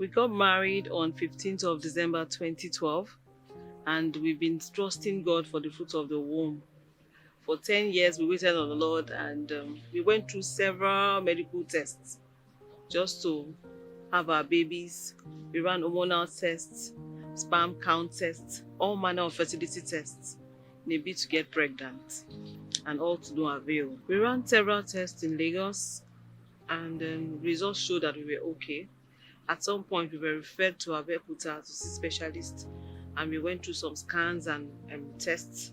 We got married on 15th of December 2012, and we've been trusting God for the fruit of the womb. For 10 years, we waited on the Lord, and we went through several medical tests just to have our babies. We ran hormonal tests, sperm count tests, all manner of fertility tests in a bid to get pregnant, and all to no avail. We ran several tests in Lagos, and results showed that we were okay. At some point, we were referred to Abeokuta to see specialists, and we went through some scans and tests.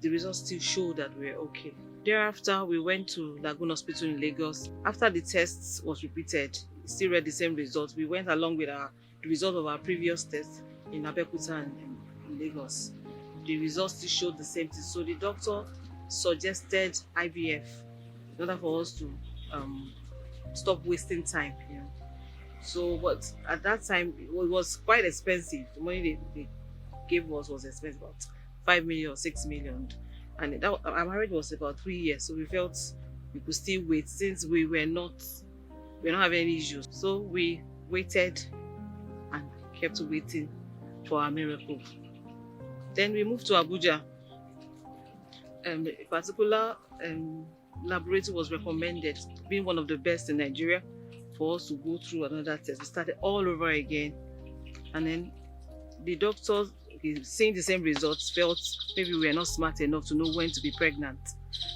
The results still showed that we were okay. Thereafter, we went to Lagoon Hospital in Lagos. After the tests was repeated, it still read the same results. We went along with the result of our previous test in Abeokuta and in Lagos. The results still showed the same thing. So the doctor suggested IVF in order for us to stop wasting time. So, but at that time, it was quite expensive. The money they gave us was expensive, about 5 million or 6 million. And our marriage was about 3 years, so we felt we could still wait since we were not having any issues. So we waited and kept waiting for our miracle. Then we moved to Abuja. A particular laboratory was recommended, being one of the best in Nigeria, for us to go through another test. We started all over again, and then the doctors, seeing the same results, felt maybe we were not smart enough to know when to be pregnant.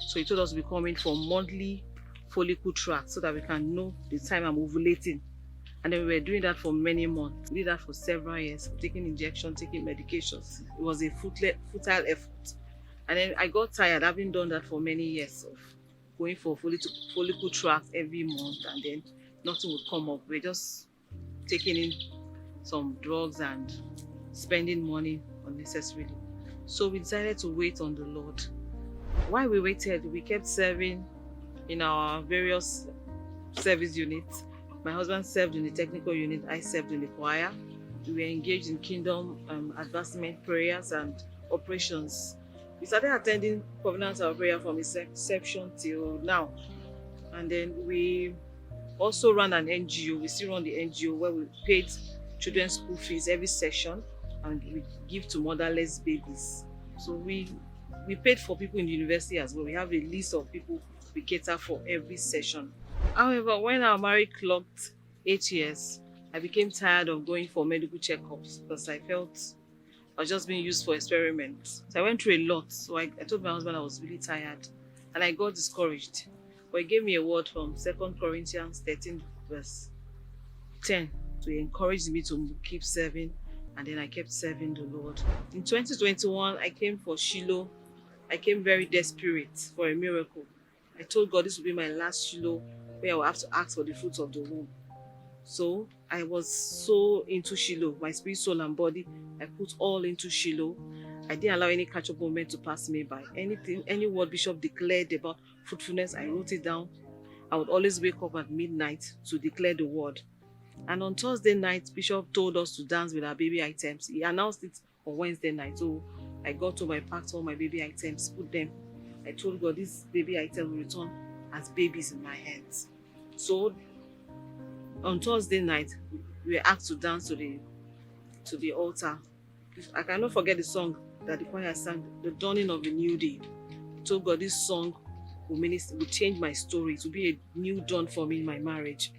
So he told us to be coming for monthly follicle track so that we can know the time I'm ovulating. And then we were doing that for many months. We did that for several years, taking injections, taking medications. It was a futile effort. And then I got tired, having done that for many years, of going for follicle tracks every month, and then nothing would come up. We're just taking in some drugs and spending money unnecessarily. So we decided to wait on the Lord. While we waited, we kept serving in our various service units. My husband served in the technical unit, I served in the choir. We were engaged in kingdom advancement prayers and operations. We started attending covenant of prayer from inception till now. And then we also ran an NGO. We still run the NGO where we paid children's school fees every session, and we give to motherless babies. So we paid for people in the university as well. We have a list of people we cater for every session. However, when our marriage clocked 8 years, I became tired of going for medical checkups because I felt I was just being used for experiments. So I went through a lot. So I told my husband I was really tired, and I got discouraged. But he gave me a word from 2 Corinthians 13 verse 10 to encourage me to keep serving, and then I kept serving the Lord. In 2021, I came for Shiloh. I came very desperate for a miracle. I told God this would be my last Shiloh where I will have to ask for the fruit of the womb. So I was so into Shiloh, my spirit, soul, and body. I put all into Shiloh. I didn't allow any catch-up moment to pass me by. Any word Bishop declared about fruitfulness, I wrote it down. I would always wake up at midnight to declare the word. And on Thursday night, Bishop told us to dance with our baby items. He announced it on Wednesday night. So I got home, I packed all my baby items, put them. I told God this baby item will return as babies in my hands. So on Thursday night, we were asked to dance to the altar. I cannot forget the song that the choir sang, The Dawning of a New Day. I told God this song will change my story. It will be a new dawn for me in my marriage.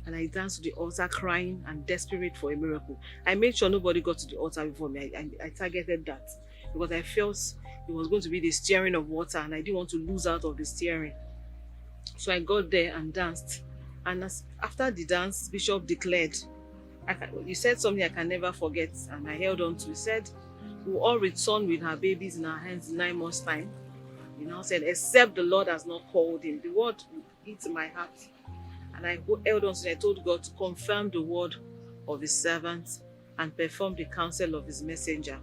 And I danced to the altar, crying and desperate for a miracle. I made sure nobody got to the altar before me. I targeted that because I felt it was going to be the stirring of water, and I didn't want to lose out of the stirring. So I got there and danced. And after the dance, Bishop declared, he said something I can never forget, and I held on to. He said, we'll all return with our babies in our hands in 9 months' time. He now said, except the Lord has not called him. The word hit my heart. And I held on to it. I told God to confirm the word of his servant and perform the counsel of his messenger.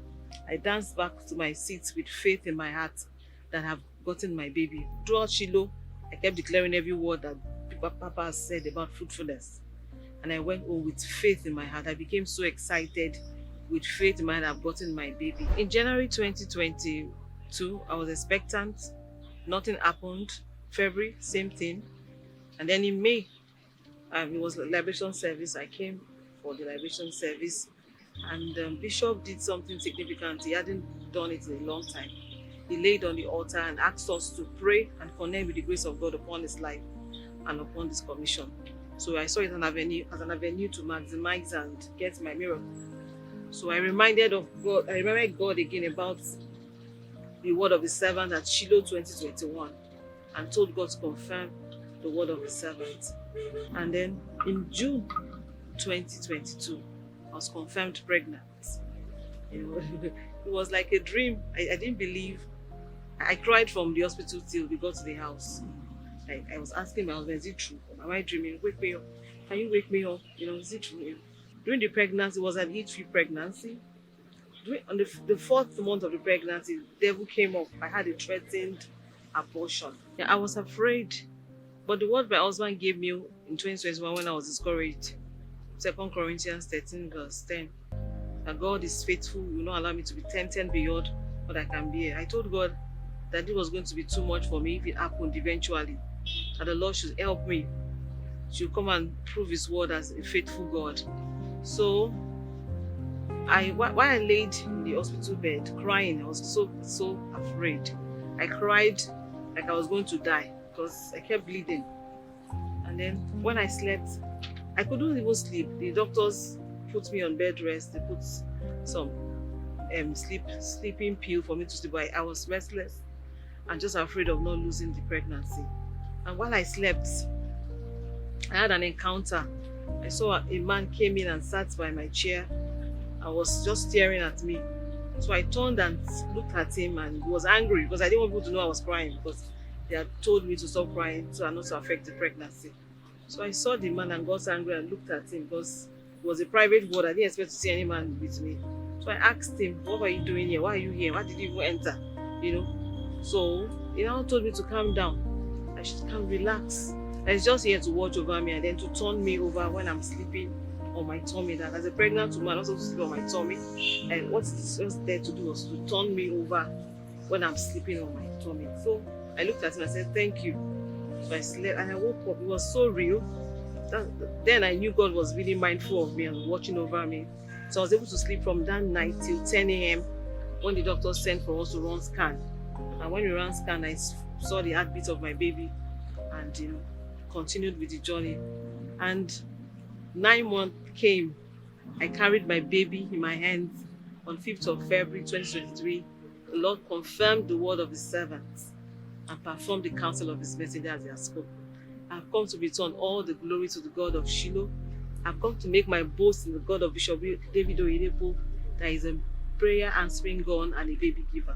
I danced back to my seat with faith in my heart that I've gotten my baby. Throughout Shiloh, I kept declaring every word that Papa has said about fruitfulness. And I went home with faith in my heart. I became so excited with faith in my heart I've gotten my baby. In January 2022, I was expectant. Nothing happened. February, same thing. And then in May, it was a liberation service. I came for the liberation service. And Bishop did something significant. He hadn't done it in a long time. He laid on the altar and asked us to pray and connect with the grace of God upon his life and upon this commission. So I saw it as an avenue to maximize and get my miracle. So I reminded God again about the word of the servant at Shiloh 2021 and told God to confirm the word of the servant. And then in June 2022, I was confirmed pregnant. It was like a dream. I didn't believe. I cried from the hospital till we got to the house. I was asking my husband, is it true? Am I dreaming? Wake me up. Can you wake me up? Is it true? During the pregnancy, it was an heat-free pregnancy. On the fourth month of the pregnancy, the devil came up. I had a threatened abortion. I was afraid. But the word my husband gave me in 2021 when I was discouraged, 2 Corinthians 13 verse 10, that God is faithful, will not allow me to be tempted beyond what I can bear. I told God that it was going to be too much for me if it happened eventually, that the Lord should help me, should come and prove his word as a faithful God. So while I laid in the hospital bed crying, I was so afraid. I cried like I was going to die because I kept bleeding. And then when I slept, I couldn't even sleep. The doctors put me on bed rest. They put some sleeping pill for me to sleep. But I was restless and just afraid of not losing the pregnancy. And while I slept, I had an encounter. I saw a man came in and sat by my chair and was just staring at me. So I turned and looked at him, and he was angry because I didn't want people to know I was crying, because they had told me to stop crying so as not to affect the pregnancy. So I saw the man and got angry and looked at him because it was a private ward. I didn't expect to see any man with me. So I asked him, what were you doing here? Why are you here? Why did you even enter? So he now told me to calm down. I should relax. I was just here to watch over me and then to turn me over when I'm sleeping on my tummy. That as a pregnant woman, I'm supposed to sleep on my tummy. And what he was there to do was to turn me over when I'm sleeping on my tummy. So I looked at him and I said, thank you. So I slept and I woke up. It was so real. Then I knew God was really mindful of me and watching over me. So I was able to sleep from that night till 10 a.m. when the doctor sent for us to run scan. And when we ran scan, I saw the heartbeat of my baby and continued with the journey. And 9 months came. I carried my baby in my hands on 5th of February 2023. The Lord confirmed the word of his servants and performed the counsel of his messenger as he has spoken. I've come to return all the glory to the God of Shiloh. I've come to make my boast in the God of Bishop David Oyedepo, that is a prayer answering God and a baby giver.